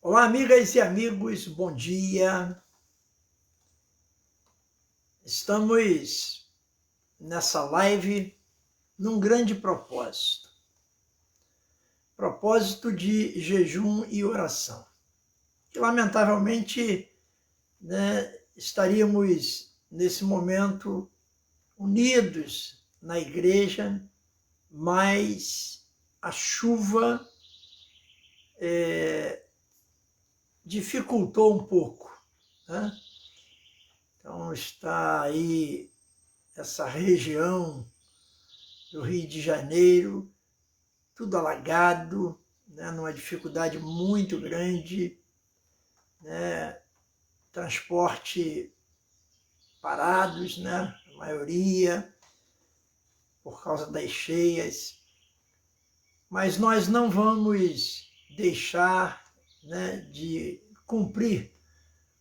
Olá, amigas e amigos, bom dia. Estamos nessa live num grande propósito. Propósito de jejum e oração. Que, lamentavelmente, estaríamos nesse momento unidos na igreja, mas a chuva dificultou um pouco, né? Então está aí essa região do Rio de Janeiro, tudo alagado, né, numa dificuldade muito grande, né, transporte parados, né, a maioria, por causa das cheias. Mas nós não vamos deixar, né, de cumprir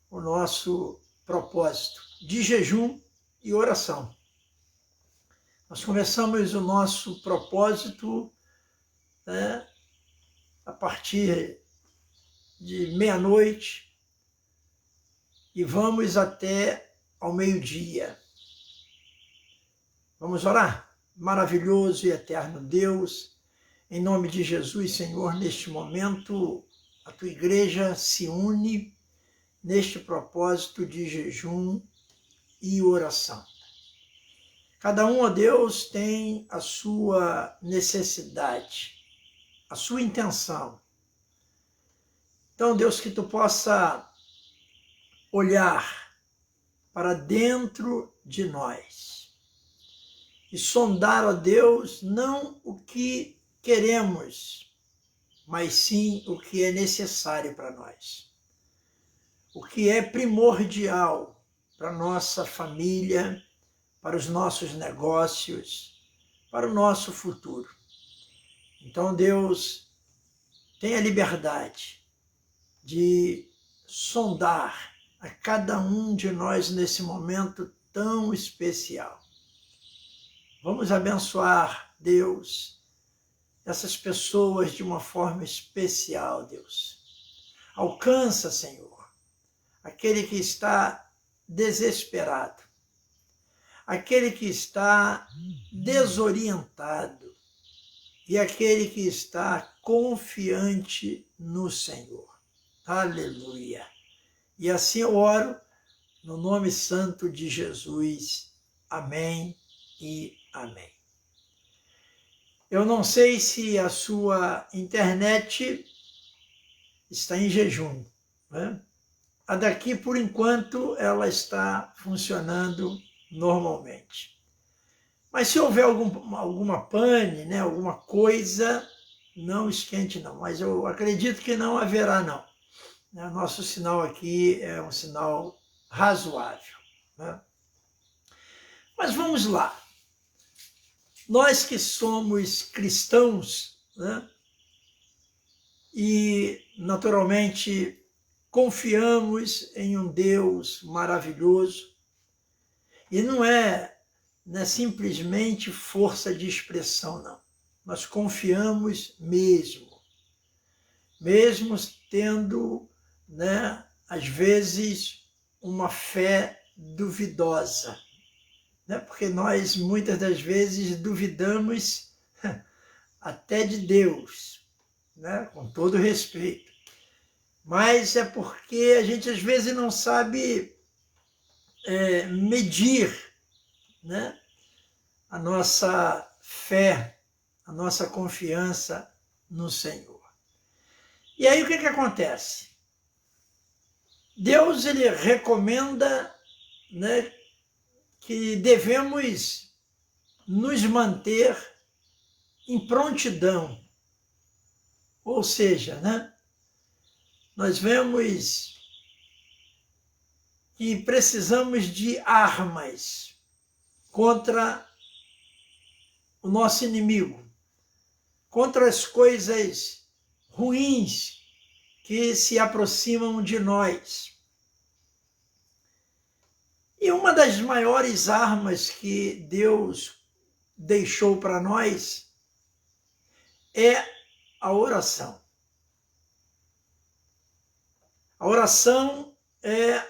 o nosso propósito de jejum e oração. Nós começamos o nosso propósito, né, a partir de meia-noite e vamos até ao meio-dia. Vamos orar? Maravilhoso e eterno Deus, em nome de Jesus, Senhor, neste momento a tua igreja se une neste propósito de jejum e oração. Cada um, ó Deus, tem a sua necessidade, a sua intenção. Então, Deus, que tu possa olhar para dentro de nós e sondar, ó Deus, não o que queremos, mas sim o que é necessário para nós. O que é primordial para a nossa família, para os nossos negócios, para o nosso futuro. Então, Deus, tenha liberdade de sondar a cada um de nós nesse momento tão especial. Vamos abençoar, Deus, essas pessoas de uma forma especial, Deus. Alcança, Senhor, aquele que está desesperado, aquele que está desorientado e aquele que está confiante no Senhor. Aleluia! E assim eu oro no nome santo de Jesus. Amém e amém. Eu não sei se a sua internet está em jejum, né? A daqui, por enquanto, ela está funcionando normalmente. Mas se houver alguma pane, né, alguma coisa, não esquente não. Mas eu acredito que não haverá não. Nosso sinal aqui é um sinal razoável, né? Mas vamos lá. Nós que somos cristãos, né, e naturalmente confiamos em um Deus maravilhoso, e não é simplesmente força de expressão, não. Nós confiamos mesmo tendo, né, às vezes, uma fé duvidosa, né? Porque nós, muitas das vezes, duvidamos até de Deus, né? Com todo respeito. Mas é porque a gente, às vezes, não sabe medir, né, a nossa fé, a nossa confiança no Senhor. E aí o que acontece? Deus, ele recomenda, né, que devemos nos manter em prontidão. Ou seja, né, nós vemos que precisamos de armas contra o nosso inimigo, contra as coisas ruins que se aproximam de nós. E uma das maiores armas que Deus deixou para nós é a oração. A oração é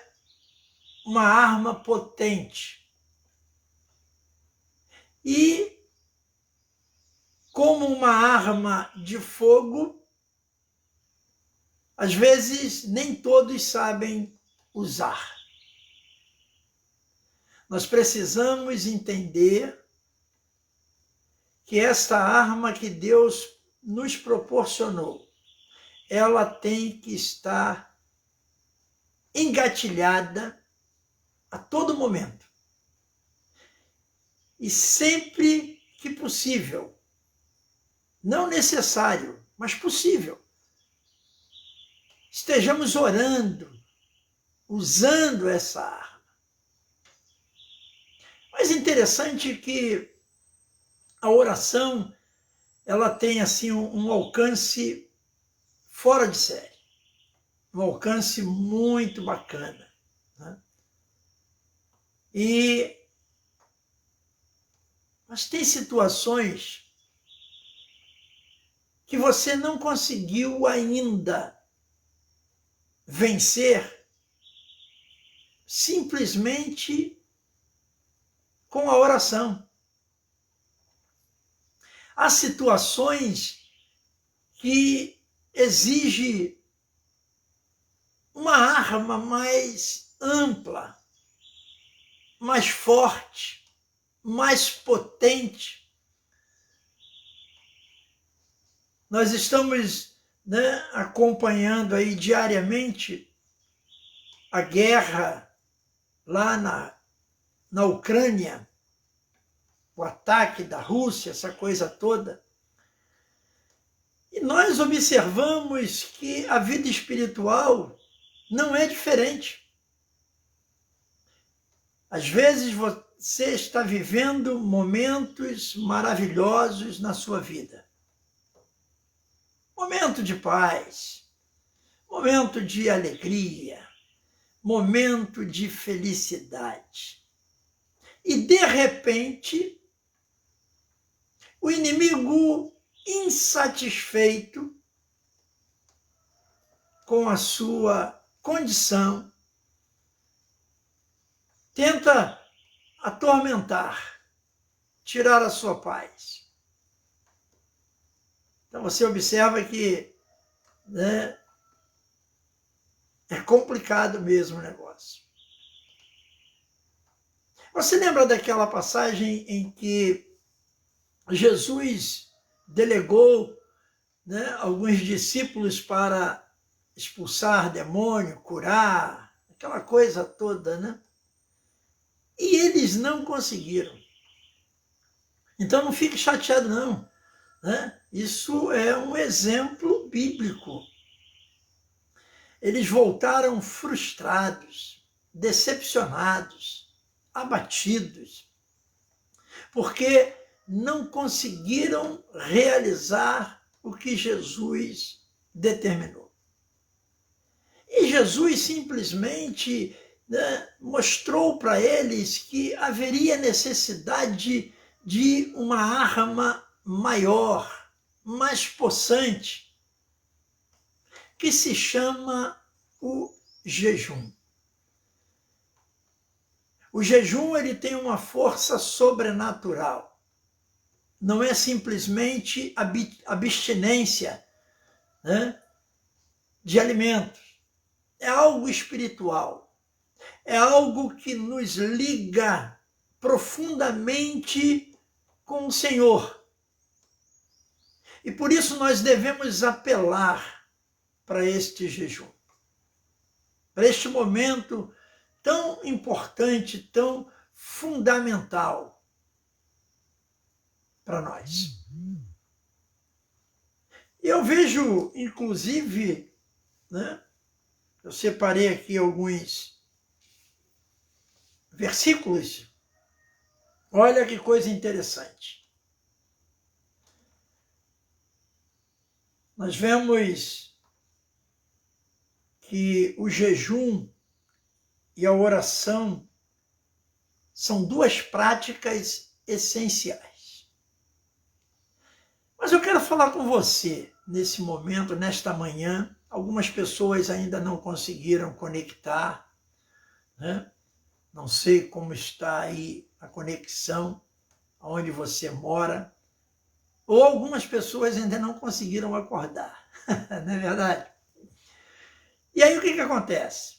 uma arma potente. E, como uma arma de fogo, às vezes nem todos sabem usar. Nós precisamos entender que esta arma que Deus nos proporcionou, ela tem que estar engatilhada a todo momento. E sempre que possível, não necessário, mas possível, estejamos orando, usando essa arma. Mas interessante que a oração, ela tem assim um alcance fora de série, um alcance muito bacana, né? Mas tem situações que você não conseguiu ainda vencer simplesmente com a oração. Há situações que exigem uma arma mais ampla, mais forte, mais potente. Nós estamos, acompanhando aí diariamente a guerra lá na Ucrânia, o ataque da Rússia, essa coisa toda. E nós observamos que a vida espiritual não é diferente. Às vezes você está vivendo momentos maravilhosos na sua vida. Momento de paz, momento de alegria, momento de felicidade. E, de repente, o inimigo insatisfeito com a sua condição tenta atormentar, tirar a sua paz. Então você observa que, é complicado mesmo o negócio. Você lembra daquela passagem em que Jesus delegou, alguns discípulos para expulsar demônio, curar, aquela coisa toda, né? E eles não conseguiram. Então não fique chateado, não. Isso é um exemplo bíblico. Eles voltaram frustrados, decepcionados, abatidos, porque não conseguiram realizar o que Jesus determinou. E Jesus simplesmente mostrou para eles que haveria necessidade de uma arma maior, mais possante, que se chama o jejum. O jejum, ele tem uma força sobrenatural. Não é simplesmente abstinência, de alimentos. É algo espiritual. É algo que nos liga profundamente com o Senhor. E por isso nós devemos apelar para este jejum, para este momento tão importante, tão fundamental para nós. Eu vejo, inclusive, eu separei aqui alguns versículos. Olha que coisa interessante. Nós vemos que o jejum e a oração são duas práticas essenciais. Mas eu quero falar com você nesse momento, nesta manhã, Algumas pessoas ainda não conseguiram conectar, né? Não sei como está aí a conexão, onde você mora, ou algumas pessoas ainda não conseguiram acordar, não é verdade? E aí o que acontece?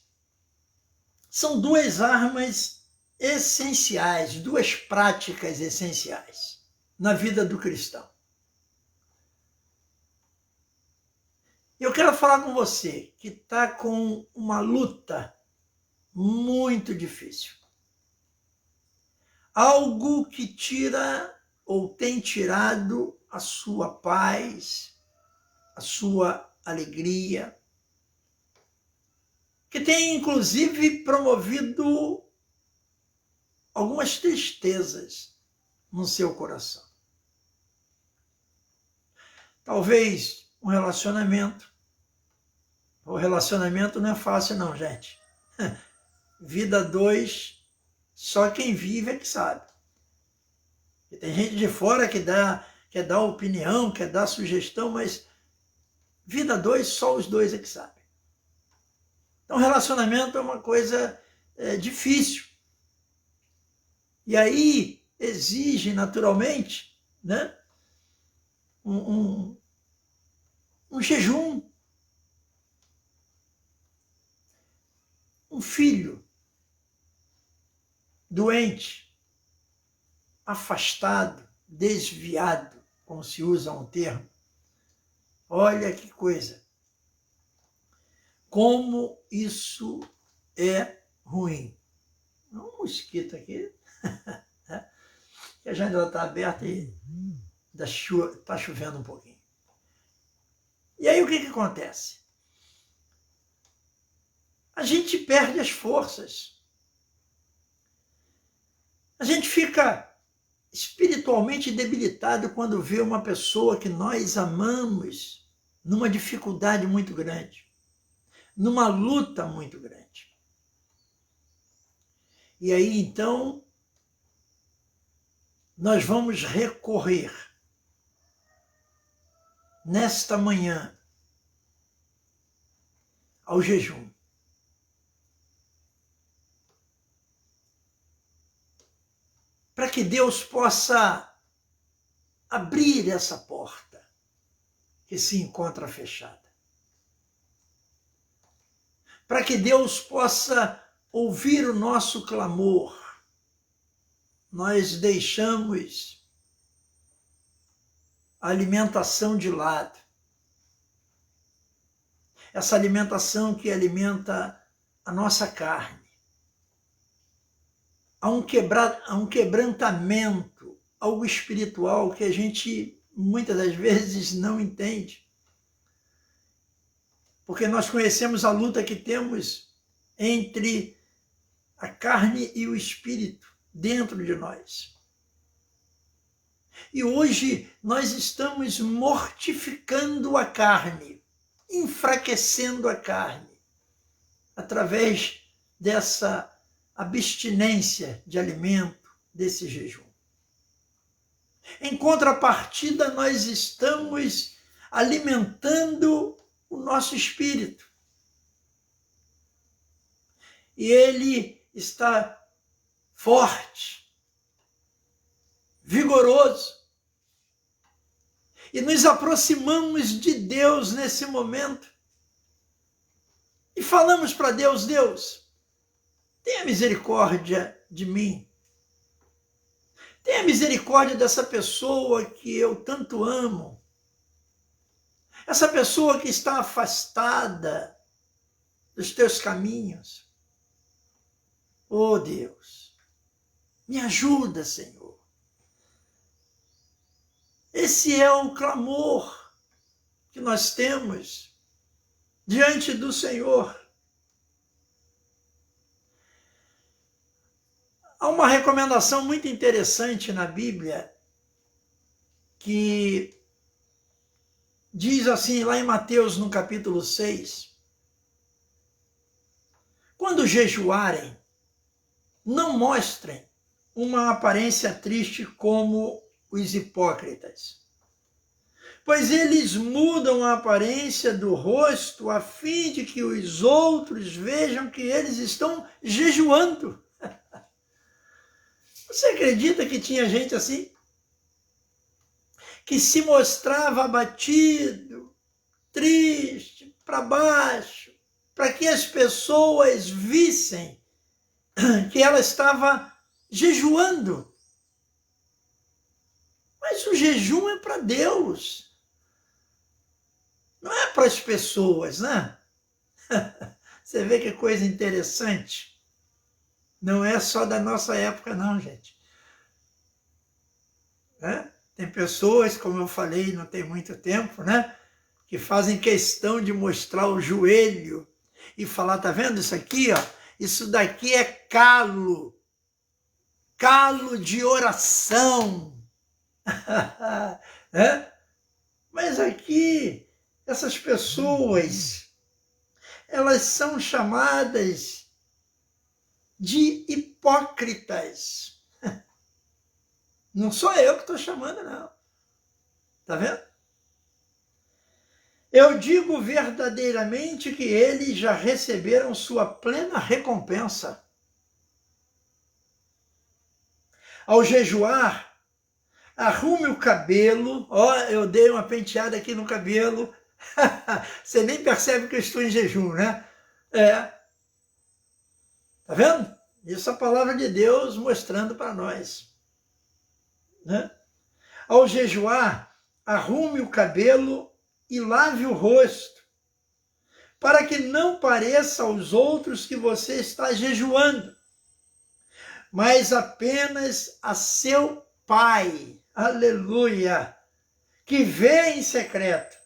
São duas armas essenciais, duas práticas essenciais na vida do cristão. Eu quero falar com você que está com uma luta muito difícil. Algo que tira ou tem tirado a sua paz, a sua alegria, que tem inclusive promovido algumas tristezas no seu coração. Talvez um relacionamento. O relacionamento não é fácil não, gente. Vida 2, só quem vive é que sabe. E tem gente de fora que quer dar opinião, quer dar sugestão, mas vida 2, só os dois é que sabem. Então, relacionamento é uma coisa difícil. E aí exige, naturalmente, né, um jejum. Um filho doente, afastado, desviado, como se usa um termo. Olha que coisa. Como isso é ruim. Um mosquito aqui, que a janela está aberta e está chovendo um pouquinho. E aí o que acontece? A gente perde as forças. A gente fica espiritualmente debilitado quando vê uma pessoa que nós amamos numa dificuldade muito grande, numa luta muito grande. E aí, então, nós vamos recorrer nesta manhã ao jejum. Para que Deus possa abrir essa porta que se encontra fechada. Para que Deus possa ouvir o nosso clamor. Nós deixamos a alimentação de lado. Essa alimentação que alimenta a nossa carne. Há um quebrantamento, algo espiritual que a gente muitas das vezes não entende. Porque nós conhecemos a luta que temos entre a carne e o espírito dentro de nós. E hoje nós estamos mortificando a carne, enfraquecendo a carne, através dessa abstinência de alimento, desse jejum. Em contrapartida, nós estamos alimentando o nosso espírito. E ele está forte, vigoroso. E nos aproximamos de Deus nesse momento. E falamos para Deus, Deus, tenha misericórdia de mim. Tenha misericórdia dessa pessoa que eu tanto amo. Essa pessoa que está afastada dos teus caminhos. Oh Deus, me ajuda, Senhor. Esse é o clamor que nós temos diante do Senhor. Há uma recomendação muito interessante na Bíblia que diz assim, lá em Mateus, no capítulo 6, quando jejuarem, não mostrem uma aparência triste como os hipócritas, pois eles mudam a aparência do rosto a fim de que os outros vejam que eles estão jejuando. Você acredita que tinha gente assim? Que se mostrava abatido, triste, para baixo, para que as pessoas vissem que ela estava jejuando. Mas o jejum é para Deus, não é para as pessoas, né? Você vê que coisa interessante? Não é só da nossa época, não, gente. Né? Tem pessoas, como eu falei, não tem muito tempo, né? Que fazem questão de mostrar o joelho e falar, tá vendo isso aqui, ó? Isso daqui é calo de oração. É? Mas aqui, essas pessoas, elas são chamadas de hipócritas. Não sou eu que estou chamando, não. Tá vendo? Eu digo verdadeiramente que eles já receberam sua plena recompensa. Ao jejuar, arrume o cabelo. Ó, eu dei uma penteada aqui no cabelo. Você nem percebe que eu estou em jejum, né? Tá vendo? Isso é a palavra de Deus mostrando para nós. Né? Ao jejuar, arrume o cabelo e lave o rosto, para que não pareça aos outros que você está jejuando, mas apenas a seu Pai, aleluia, que vê em secreto.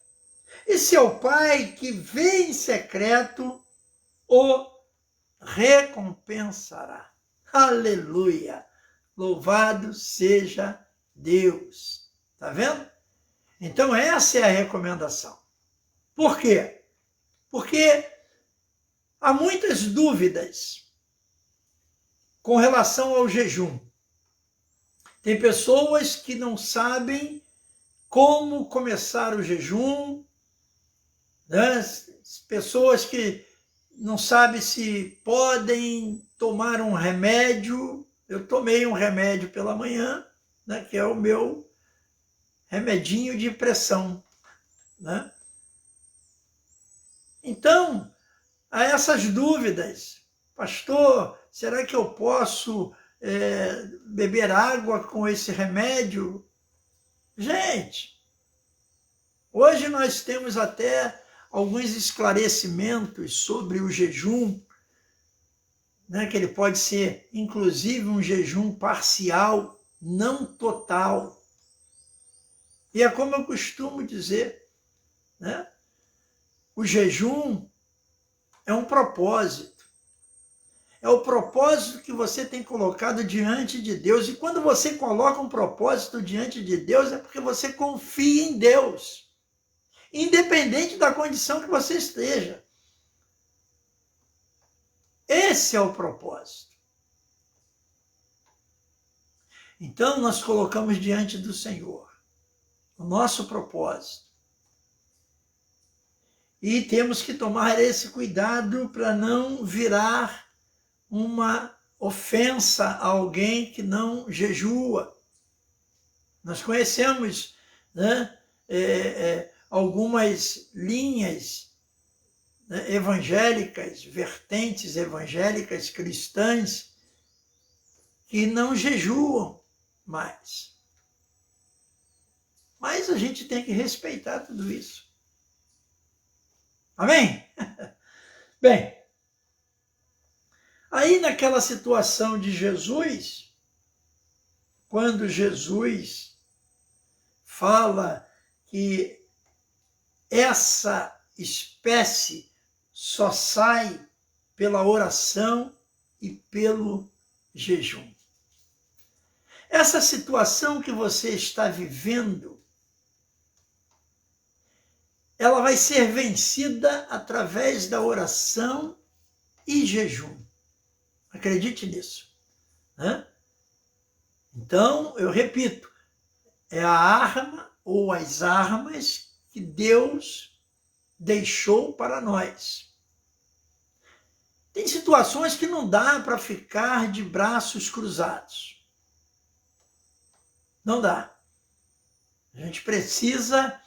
E seu Pai, que vê em secreto, o recompensará. Aleluia! Louvado seja Deus. Tá vendo? Então essa é a recomendação. Por quê? Porque há muitas dúvidas com relação ao jejum. Tem pessoas que não sabem como começar o jejum, né? Pessoas que não sabem se podem tomar um remédio. Eu tomei um remédio pela manhã, né, que é o meu remedinho de pressão. Né? Então, há essas dúvidas. Pastor, será que eu posso beber água com esse remédio? Gente, hoje nós temos até alguns esclarecimentos sobre o jejum, né, que ele pode ser, inclusive, um jejum parcial, não total. E é como eu costumo dizer, né? O jejum é um propósito. É o propósito que você tem colocado diante de Deus. E quando você coloca um propósito diante de Deus, é porque você confia em Deus, independente da condição que você esteja. Esse é o propósito. Então, nós colocamos diante do Senhor o nosso propósito. E temos que tomar esse cuidado para não virar uma ofensa a alguém que não jejua. Nós conhecemos, né, algumas linhas, né, evangélicas, vertentes evangélicas cristãs, que não jejuam mais. Mas a gente tem que respeitar tudo isso. Amém? Bem, aí naquela situação de Jesus, quando Jesus fala que essa espécie só sai pela oração e pelo jejum. Essa situação que você está vivendo, ela vai ser vencida através da oração e jejum. Acredite nisso. Né? Então, eu repito, é a arma ou as armas que Deus deixou para nós. Tem situações que não dá para ficar de braços cruzados. Não dá. A gente precisa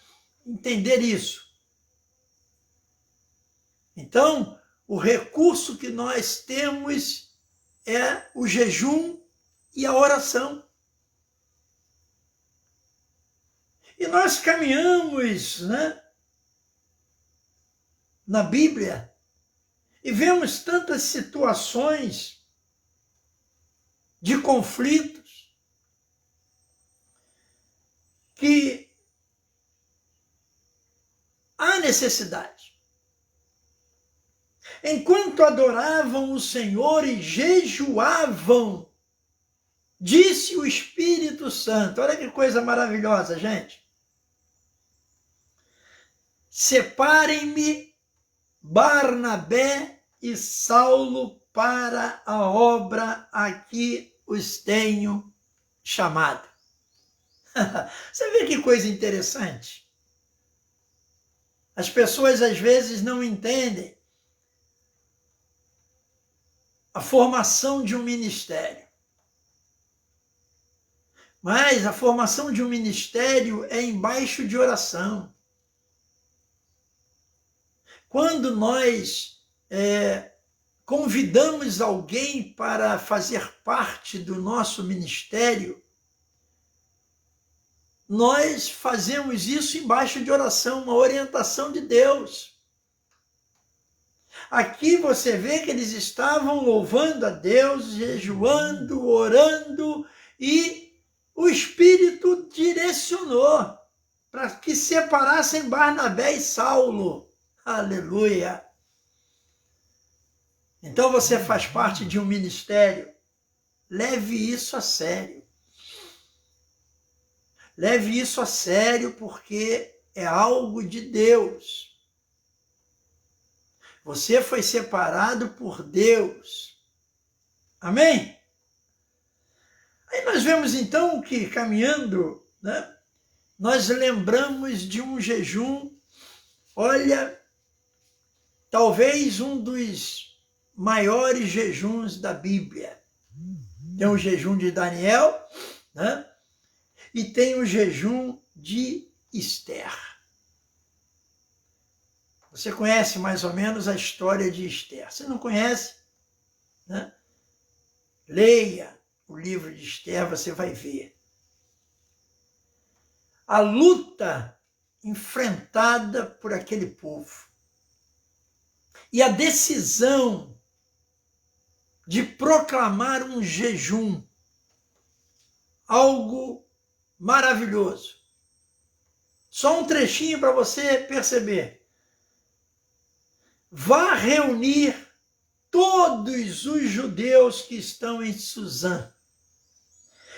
entender isso. Então, o recurso que nós temos é o jejum e a oração. E nós caminhamos, na Bíblia e vemos tantas situações de conflitos que há necessidade. Enquanto adoravam o Senhor e jejuavam, disse o Espírito Santo, olha que coisa maravilhosa, gente. Separem-me Barnabé e Saulo para a obra a que os tenho chamado. Você vê que coisa interessante? As pessoas às vezes não entendem a formação de um ministério. Mas a formação de um ministério é embaixo de oração. Quando nós convidamos alguém para fazer parte do nosso ministério, nós fazemos isso embaixo de oração, uma orientação de Deus. Aqui você vê que eles estavam louvando a Deus, jejuando, orando, e o Espírito direcionou para que separassem Barnabé e Saulo. Aleluia! Então você faz parte de um ministério, leve isso a sério. Leve isso a sério porque é algo de Deus. Você foi separado por Deus. Amém? Aí nós vemos então que caminhando, nós lembramos de um jejum, olha, talvez um dos maiores jejuns da Bíblia. Tem o jejum de Daniel, e tem o jejum de Esther. Você conhece mais ou menos a história de Esther. Se não conhece, leia o livro de Esther, você vai ver. A luta enfrentada por aquele povo. E a decisão de proclamar um jejum. Algo maravilhoso. Só um trechinho para você perceber. Vá reunir todos os judeus que estão em Suzã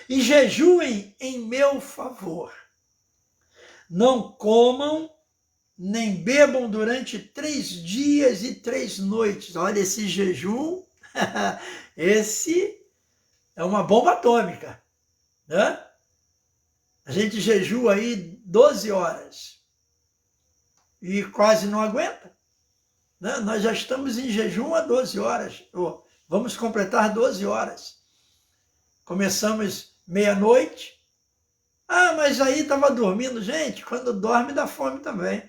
e jejuem em meu favor. Não comam nem bebam durante 3 dias e 3 noites. Olha, esse jejum, esse é uma bomba atômica. A gente jejua aí 12 horas e quase não aguenta. Nós já estamos em jejum há 12 horas. Vamos completar 12 horas. Começamos meia-noite. Mas aí estava dormindo. Gente, quando dorme dá fome também.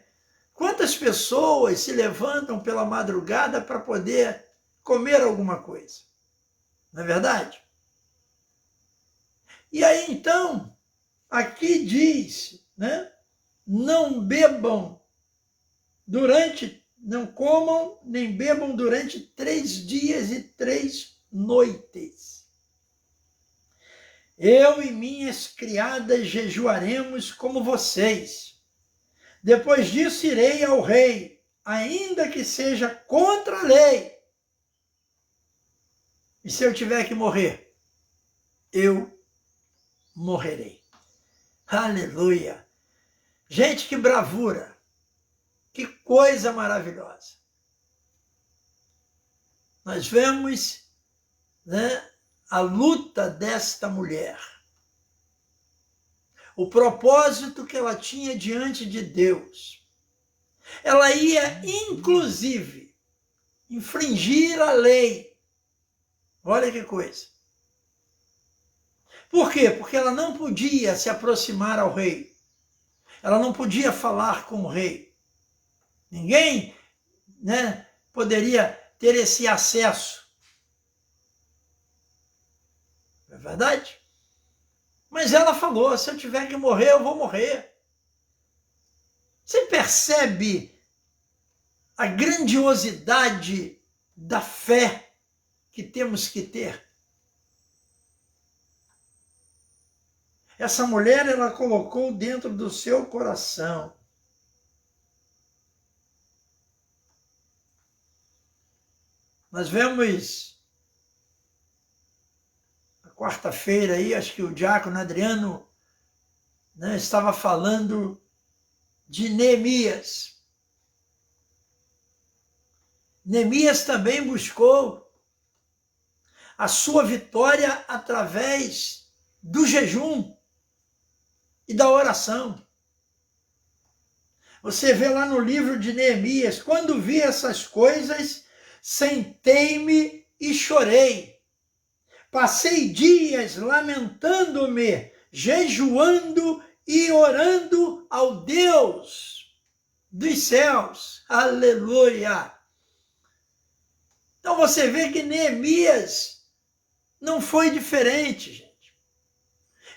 Quantas pessoas se levantam pela madrugada para poder comer alguma coisa? Não é verdade? E aí então, aqui diz, não bebam não comam nem bebam durante 3 dias e 3 noites. Eu e minhas criadas jejuaremos como vocês. Depois disso irei ao rei, ainda que seja contra a lei. E se eu tiver que morrer, eu morrerei. Aleluia! Gente, que bravura! Que coisa maravilhosa! Nós vemos, a luta desta mulher. o propósito que ela tinha diante de Deus. Ela ia, inclusive, infringir a lei. Olha que coisa. Por quê? Porque ela não podia se aproximar ao rei. Ela não podia falar com o rei. Ninguém, poderia ter esse acesso. Não é verdade? Mas ela falou, se eu tiver que morrer, eu vou morrer. Você percebe a grandiosidade da fé que temos que ter? Essa mulher, ela colocou dentro do seu coração. Nós vemos na quarta-feira aí, acho que o diácono Adriano estava falando de Neemias. Neemias também buscou a sua vitória através do jejum e da oração. Você vê lá no livro de Neemias, quando vi essas coisas, sentei-me e chorei. Passei dias lamentando-me, jejuando e orando ao Deus dos céus. Aleluia! Então você vê que Neemias não foi diferente, gente.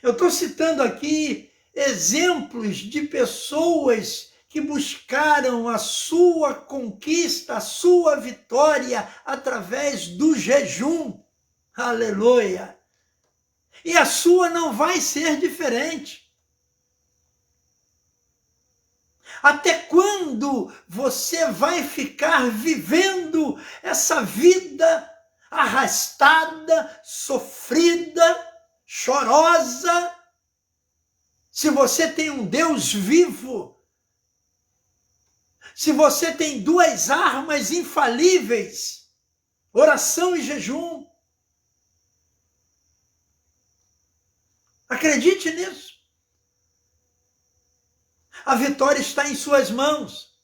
Eu estou citando aqui exemplos de pessoas que buscaram a sua conquista, a sua vitória através do jejum. Aleluia! E a sua não vai ser diferente. Até quando você vai ficar vivendo essa vida arrastada, sofrida, chorosa, se você tem um Deus vivo, se você tem duas armas infalíveis, oração e jejum? Acredite nisso. A vitória está em suas mãos.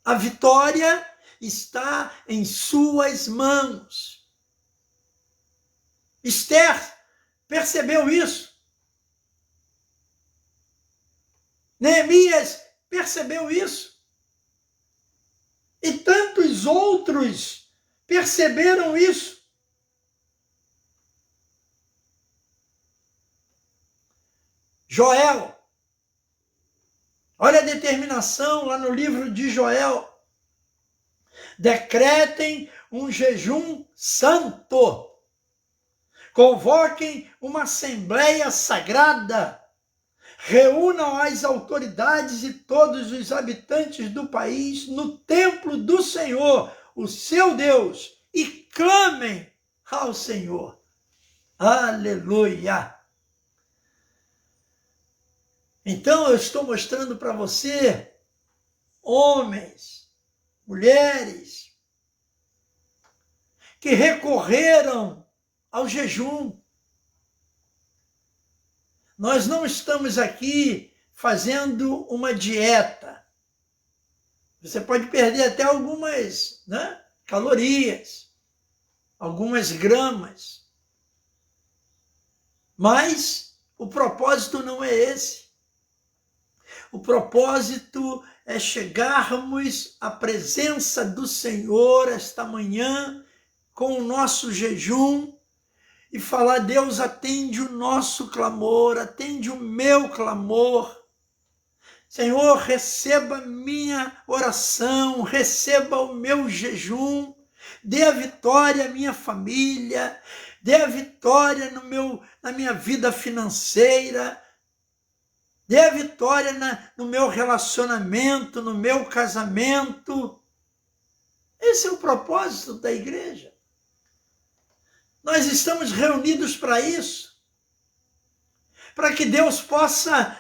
A vitória está em suas mãos. Esther percebeu isso. Neemias percebeu isso. E tantos outros perceberam isso. Joel, olha a determinação lá no livro de Joel. Decretem um jejum santo. Convoquem uma assembleia sagrada. Reúnam as autoridades e todos os habitantes do país no templo do Senhor, o seu Deus, e clamem ao Senhor. Aleluia! Então eu estou mostrando para você, homens, mulheres, que recorreram ao jejum. Nós não estamos aqui fazendo uma dieta. Você pode perder até algumas calorias, algumas gramas. Mas o propósito não é esse. O propósito é chegarmos à presença do Senhor esta manhã com o nosso jejum e falar: Deus, atende o nosso clamor, atende o meu clamor. Senhor, receba minha oração, receba o meu jejum, dê a vitória à minha família, dê a vitória na minha vida financeira, dê a vitória no meu relacionamento, no meu casamento. Esse é o propósito da igreja. Nós estamos reunidos para isso, para que Deus possa,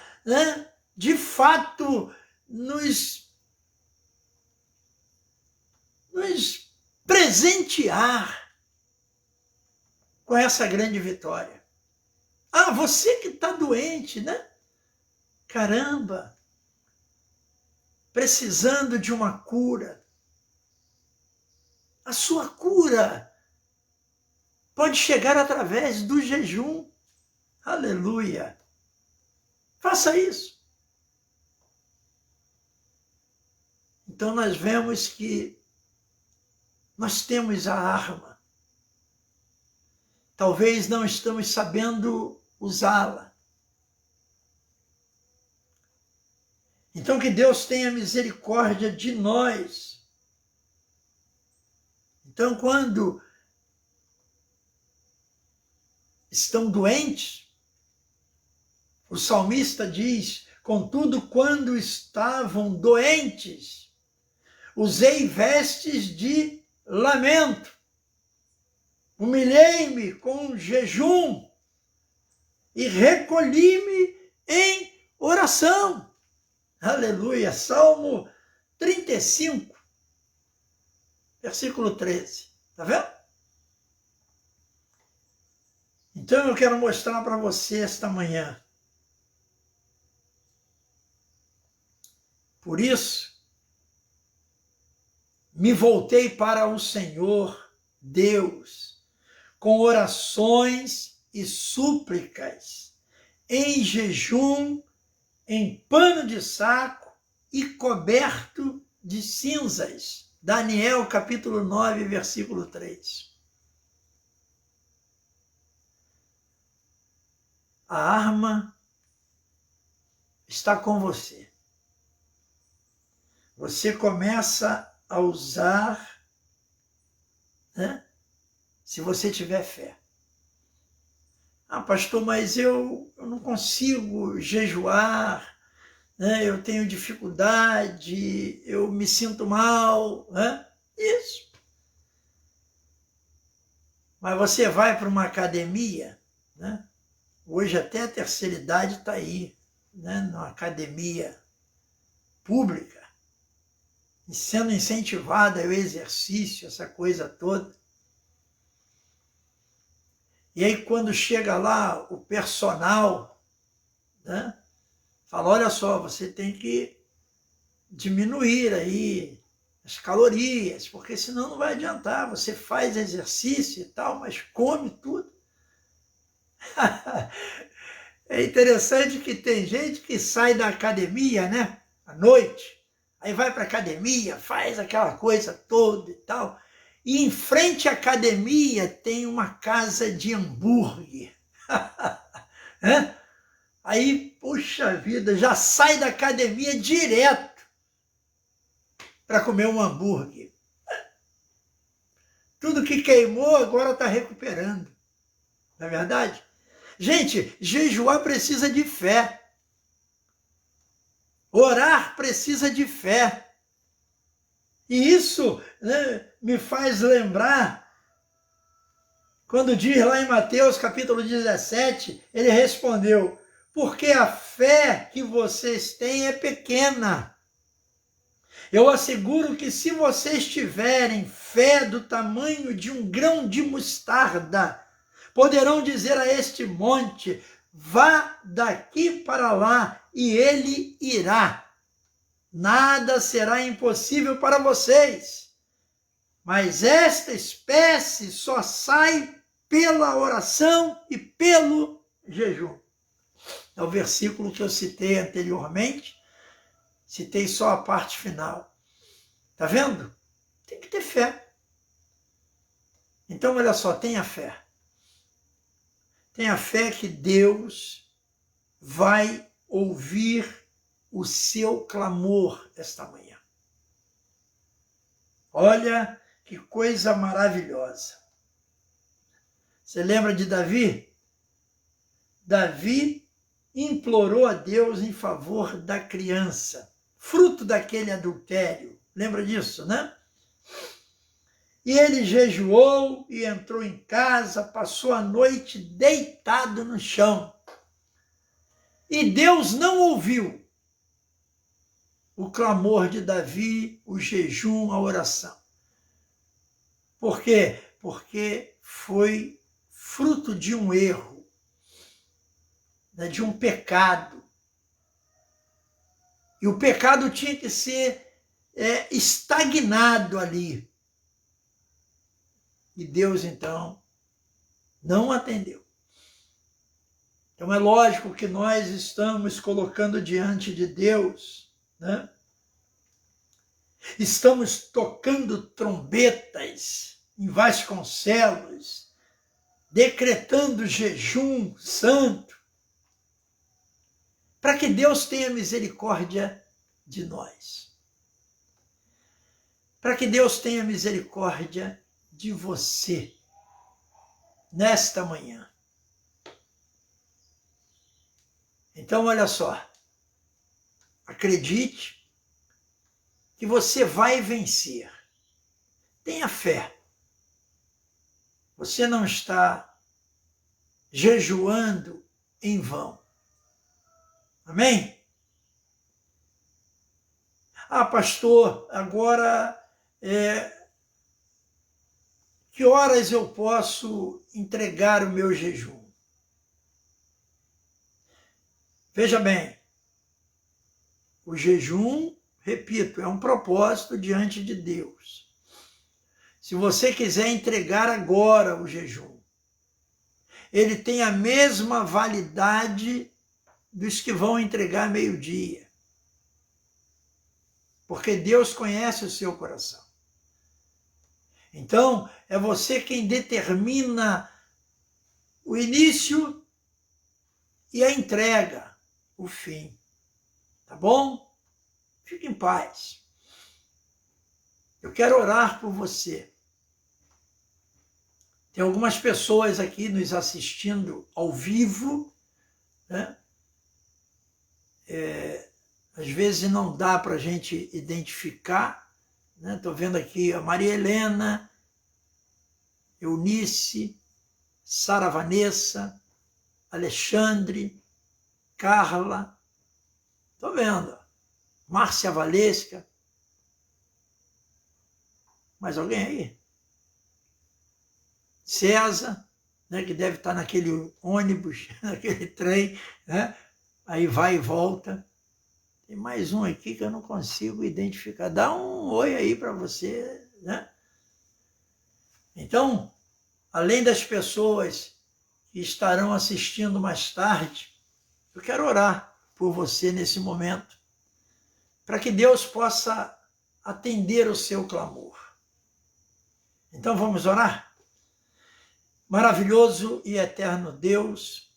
de fato, nos presentear com essa grande vitória. Ah, você que está doente, né? Caramba! Precisando de uma cura. A sua cura pode chegar através do jejum. Aleluia! Faça isso. Então nós vemos que nós temos a arma. Talvez não estamos sabendo usá-la. Então que Deus tenha misericórdia de nós. Então quando estão doentes, o salmista diz, contudo, quando estavam doentes, usei vestes de lamento, humilhei-me com jejum e recolhi-me em oração. Aleluia. Salmo 35, versículo 13. Está vendo? Então eu quero mostrar para você esta manhã. Por isso, me voltei para o Senhor Deus, com orações e súplicas, em jejum, em pano de saco e coberto de cinzas. Daniel capítulo 9, versículo 3. A arma está com você. Você começa a usar, né, se você tiver fé. Ah, pastor, mas eu não consigo jejuar, né? Eu tenho dificuldade, eu me sinto mal, né? Isso. Mas você vai para uma academia, né? Hoje até a terceira idade está aí, né? Numa academia pública, e sendo incentivada ao exercício, essa coisa toda. E aí quando chega lá o personal, né, fala, olha só, você tem que diminuir aí as calorias, porque senão não vai adiantar, você faz exercício e tal, mas come tudo. É interessante que tem gente que sai da academia, né, à noite, aí vai para a academia, faz aquela coisa toda e tal, e em frente à academia tem uma casa de hambúrguer. Aí, puxa vida, já sai da academia direto para comer um hambúrguer. Tudo que queimou agora está recuperando. Não é verdade? Gente, jejuar precisa de fé. Orar precisa de fé. E isso, né, me faz lembrar, quando diz lá em Mateus capítulo 17, ele respondeu, porque a fé que vocês têm é pequena. Eu asseguro que se vocês tiverem fé do tamanho de um grão de mostarda, poderão dizer a este monte, vá daqui para lá, e ele irá. Nada será impossível para vocês. Mas esta espécie só sai pela oração e pelo jejum. É o versículo que eu citei anteriormente. Citei só a parte final. Tá vendo? Tem que ter fé. Então, olha só, tenha fé. Tenha fé que Deus vai ouvir o seu clamor esta manhã. Olha que coisa maravilhosa. Você lembra de Davi? Davi implorou a Deus em favor da criança, fruto daquele adultério. Lembra disso, né? E ele jejuou e entrou em casa, passou a noite deitado no chão. E Deus não ouviu o clamor de Davi, o jejum, a oração. Por quê? Porque foi fruto de um erro. né, de um pecado. E o pecado tinha que ser estagnado ali. E Deus, então, não atendeu. Então é lógico que nós estamos colocando diante de Deus, né? Estamos tocando trombetas em Vasconcelos, decretando jejum santo, para que Deus tenha misericórdia de nós. Para que Deus tenha misericórdia de você nesta manhã. Então, olha só, acredite que você vai vencer. Tenha fé. Você não está jejuando em vão. Amém? Ah, pastor, agora que horas eu posso entregar o meu jejum? Veja bem, o jejum, repito, é um propósito diante de Deus. Se você quiser entregar agora o jejum, ele tem a mesma validade dos que vão entregar meio-dia. Porque Deus conhece o seu coração. Então, é você quem determina o início e a entrega, o fim. Tá bom? Fique em paz. Eu quero orar por você. Tem algumas pessoas aqui nos assistindo ao vivo, né? Às vezes não dá para a gente identificar, né? Estou vendo aqui a Maria Helena, Eunice, Sara Vanessa, Alexandre, Carla, estou vendo, Márcia Valesca. Mais alguém aí? César, né, que deve estar naquele ônibus, naquele trem, né? Aí vai e volta. Tem mais um aqui que eu não consigo identificar. Dá um oi aí para você, né? Então, além das pessoas que estarão assistindo mais tarde, eu quero orar por você nesse momento, para que Deus possa atender o seu clamor. Então vamos orar? Maravilhoso e eterno Deus,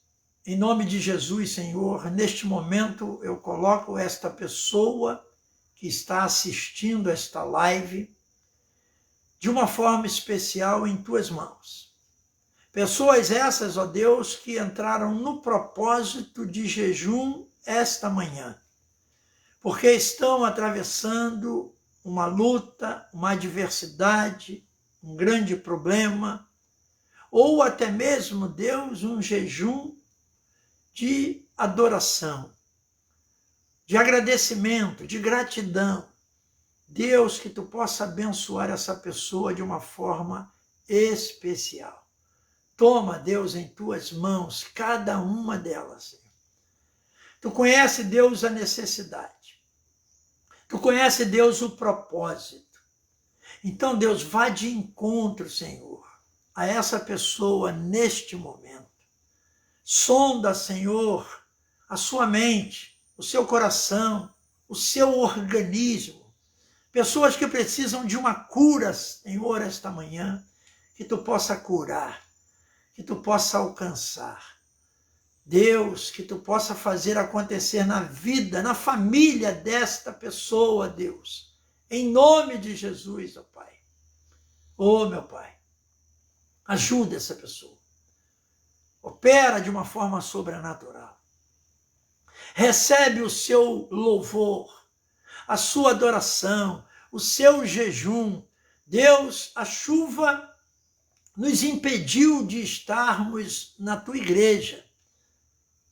em nome de Jesus, Senhor, neste momento eu coloco esta pessoa que está assistindo esta live de uma forma especial em tuas mãos. Pessoas essas, ó Deus, que entraram no propósito de jejum esta manhã, porque estão atravessando uma luta, uma adversidade, um grande problema, ou até mesmo, Deus, um jejum de adoração, de agradecimento, de gratidão. Deus, que tu possa abençoar essa pessoa de uma forma especial. Toma, Deus, em tuas mãos cada uma delas, Senhor. Tu conhece, Deus, a necessidade. Tu conhece, Deus, o propósito. Então, Deus, vá de encontro, Senhor, a essa pessoa neste momento. Sonda, Senhor, a sua mente, o seu coração, o seu organismo. Pessoas que precisam de uma cura, Senhor, esta manhã, que tu possa curar, que tu possa alcançar. Deus, que tu possa fazer acontecer na vida, na família desta pessoa, Deus. Em nome de Jesus, ó Pai. Ô, meu Pai, ajuda essa pessoa. Opera de uma forma sobrenatural. Recebe o seu louvor, a sua adoração, o seu jejum. Deus, a chuva nos impediu de estarmos na tua igreja.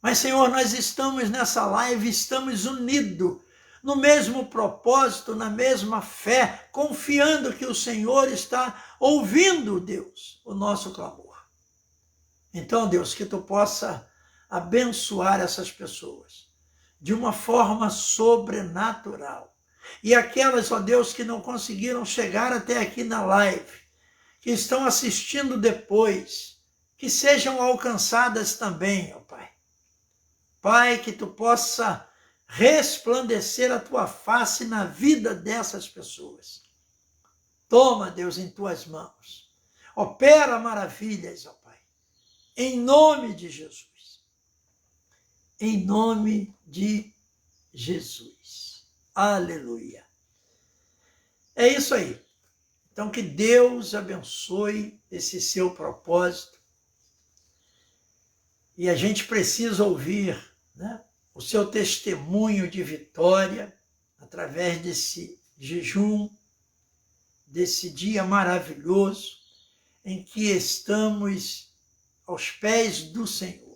Mas, Senhor, nós estamos nessa live, estamos unidos no mesmo propósito, na mesma fé, confiando que o Senhor está ouvindo, Deus, o nosso clamor. Então, Deus, que tu possa abençoar essas pessoas de uma forma sobrenatural. E aquelas, ó Deus, que não conseguiram chegar até aqui na live, que estão assistindo depois, que sejam alcançadas também, ó Pai. Pai, que tu possa resplandecer a tua face na vida dessas pessoas. Toma, Deus, em tuas mãos. Opera maravilhas, ó Pai. Em nome de Jesus. Em nome de Jesus. Aleluia. É isso aí. Então, que Deus abençoe esse seu propósito. E a gente precisa ouvir, né, o seu testemunho de vitória através desse jejum, desse dia maravilhoso em que estamos aos pés do Senhor.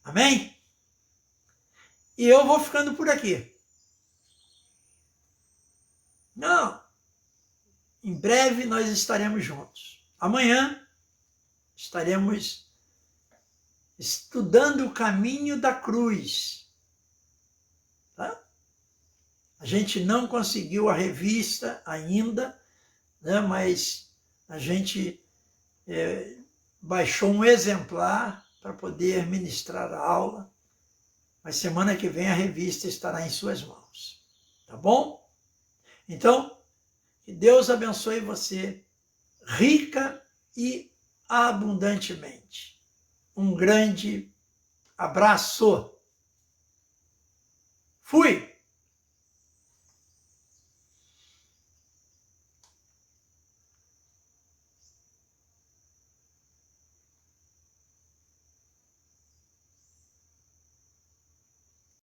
Amém? E eu vou ficando por aqui. Não. Em breve nós estaremos juntos. Amanhã estaremos estudando o caminho da cruz. Tá? A gente não conseguiu a revista ainda, né, mas a gente baixou um exemplar para poder ministrar a aula. Mas semana que vem a revista estará em suas mãos. Tá bom? Então, que Deus abençoe você rica e abundantemente. Um grande abraço. Fui!